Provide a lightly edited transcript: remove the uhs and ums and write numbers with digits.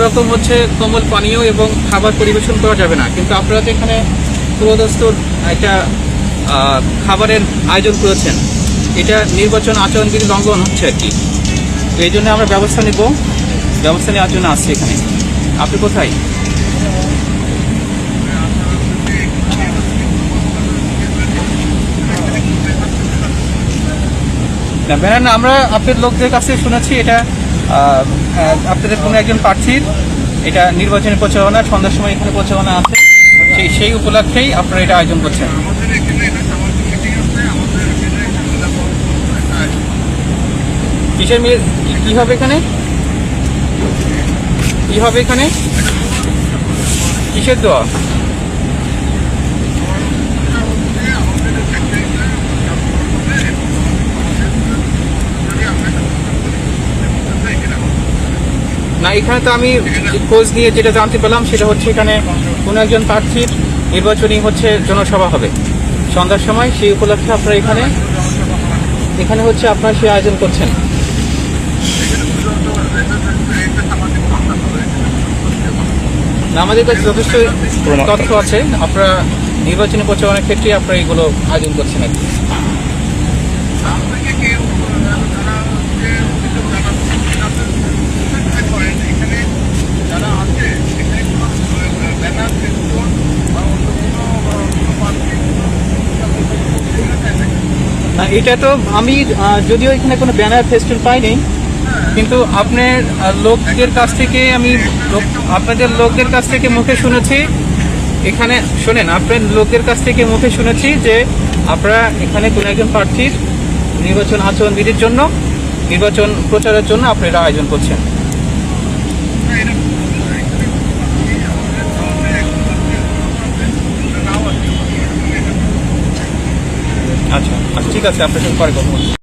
রকম হচ্ছে কোমল পানীয় এবং খাবার পরিবেশন করা যাবে না, কিন্তু আপনারা তো এখানে পুরোদস্তুর একটা খাবারের আয়োজন করেছেন, এটা নির্বাচন আচরণবিধি লঙ্ঘন হচ্ছে আর কি। তো এই জন্য আমরা ব্যবস্থা নেওয়ার জন্য আসছি এখানে। আপনি কোথায়? না ব্যানার না, আমরা আপনাদের লোকদের কাছে শুনেছি এটা আপনাদের কোনো একজন প্রার্থীর এটা নির্বাচনী প্রচারণা, সন্ধ্যার সময় এখানে প্রচারণা আছে, সেই উপলক্ষেই আপনারা এটা আয়োজন করছেন। কিসের মেয়ে কি হবে এখানে? কি হবে এখানে? কিসের দোয়া? না, এখানে তো আমি খোঁজ নিয়ে যেটা জানতে পেলাম সেটা হচ্ছে এখানে কোনো একজন প্রার্থীর নির্বাচনী হচ্ছে জনসভা হবে সন্ধ্যার সময়, সেই উপলক্ষে আপনারা এখানে হচ্ছে আপনারা সেই আয়োজন করছেন। না, আমাদের কাছে যথেষ্ট তথ্য আছে, আপনারা নির্বাচনী প্রচারণার ক্ষেত্রে আপনারা এগুলো আয়োজন করছেন আর কি। না, এটা তো আমি যদিও এখানে কোনো ব্যানার ফেস্টুন পাইনি, কিন্তু আপনার লোকদের কাছ থেকে আপনাদের লোকদের কাছ থেকে মুখে শুনেছি এখানে, শোনেন, আপনার লোকদের কাছ থেকে মুখে শুনেছি যে আপনারা এখানে কোনো একজন প্রার্থীর নির্বাচন আচরণবিধির জন্য, নির্বাচন প্রচারের জন্য আপনারা আয়োজন করছেন। আচ্ছা, ঠিক আছে, আপনার সাথে পরে কথা বলছি।